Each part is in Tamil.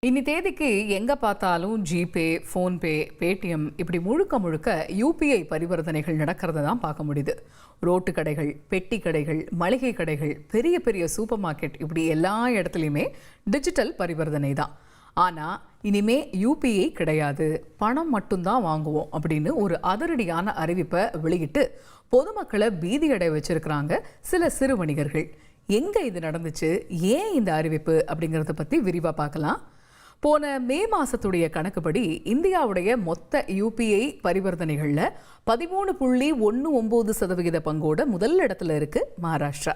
இன்னி தேதிக்கு எங்க பார்த்தாலும் ஜிபே, ஃபோன்பே, பேடிஎம் இப்படி முழுக்க முழுக்க யூபிஐ பரிவர்த்தனைகள் நடக்கிறத தான் பார்க்க முடியுது. ரோட்டு கடைகள், பெட்டி கடைகள், மளிகை கடைகள், பெரிய பெரிய சூப்பர் மார்க்கெட் இப்படி எல்லா இடத்துலையுமே டிஜிட்டல் பரிவர்த்தனை தான். ஆனால் இனிமே யூபிஐ கிடையாது, பணம் மட்டும்தான் வாங்குவோம் அப்படின்னு ஒரு அதிரடியான அறிவிப்பை வெளியிட்டு பொதுமக்களை பீதியடைய வச்சிருக்கிறாங்க சில சிறு வணிகர்கள். எங்கே இது நடந்துச்சு, ஏன் இந்த அறிவிப்பு அப்படிங்கிறத பற்றி விரிவாக பார்க்கலாம். போன மே மாதத்துடைய கணக்குப்படி இந்தியாவுடைய மொத்த யூபிஐ பரிவர்த்தனைகளில் 13.19% பங்கோட முதல் இடத்துல இருக்கு மகாராஷ்டிரா.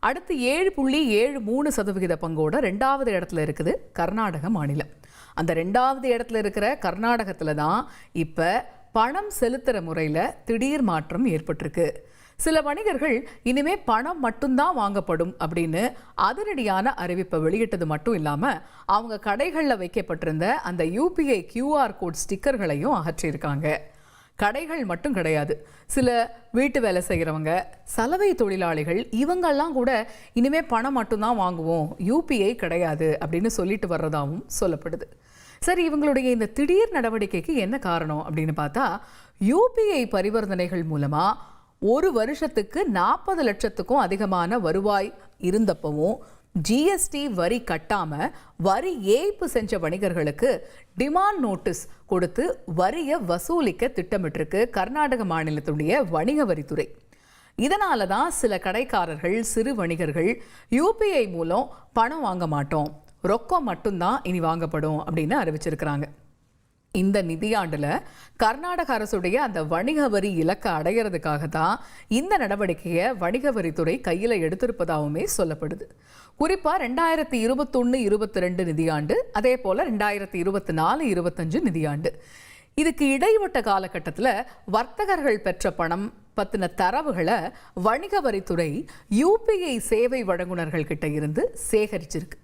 அடுத்து 7.73% பங்கோட ரெண்டாவது இடத்துல இருக்குது கர்நாடக மாநிலம். அந்த ரெண்டாவது இடத்துல இருக்கிற கர்நாடகத்தில் தான் இப்போ பணம் செலுத்துகிற முறையில் திடீர் மாற்றம் ஏற்பட்டிருக்கு. சில வணிகர்கள் இனிமே பணம் மட்டும்தான் வாங்கப்படும் அப்படின்னு அதிரடியான அறிவிப்பை வெளியிட்டது மட்டும் இல்லாமல் அவங்க கடைகளில் வைக்கப்பட்டிருந்த அந்த யூபிஐ கியூஆர் கோட் ஸ்டிக்கர்களையும் அகற்றியிருக்காங்க. கடைகள் மட்டும் கிடையாது, சில வீட்டு வேலை செய்கிறவங்க, சலவை தொழிலாளிகள் இவங்கெல்லாம் கூட இனிமே பணம் மட்டும்தான் வாங்குவோம், யூபிஐ கிடையாது அப்படின்னு சொல்லிட்டு வர்றதாகவும் சொல்லப்படுது. சரி, இவங்களுடைய இந்த திடீர் நடவடிக்கைக்கு என்ன காரணம் அப்படின்னு பார்த்தா, யூபிஐ பரிவர்த்தனைகள் மூலமாக ஒரு வருஷத்துக்கு 40 லட்சத்துக்கும் அதிகமான வருவாய் இருந்தப்பவும் ஜிஎஸ்டி வரி கட்டாம வரி ஏய்ப்பு செஞ்ச வணிகர்களுக்கு டிமாண்ட் நோட்டீஸ் கொடுத்து வரியை வசூலிக்க திட்டமிட்டிருக்கு கர்நாடக மாநிலத்துடைய வணிக வரித்துறை. இதனால தான் சில கடைக்காரர்கள், சிறு வணிகர்கள் யூபிஐ மூலம் பணம் வாங்க மாட்டோம், ரொக்கம் மட்டும்தான் இனி வாங்கப்படும் அப்படின்னு அறிவிச்சிருக்கிறாங்க. இந்த நிதியாண்டில் கர்நாடக அரசுடைய அந்த வணிக வரி இலக்கை அடையிறதுக்காக தான் இந்த நடவடிக்கையை வணிக வரித்துறை கையில் எடுத்திருப்பதாகவுமே சொல்லப்படுது. குறிப்பாக 2021-22 நிதியாண்டு, அதே போல் 2024-25 நிதியாண்டு, இதுக்கு இடைப்பட்ட காலகட்டத்தில் வர்த்தகர்கள் பெற்ற பணம் பற்றின தரவுகளை வணிக வரித்துறை யூபிஐ சேவை வழங்குனர்கள் கிட்ட இருந்து சேகரிச்சிருக்கு.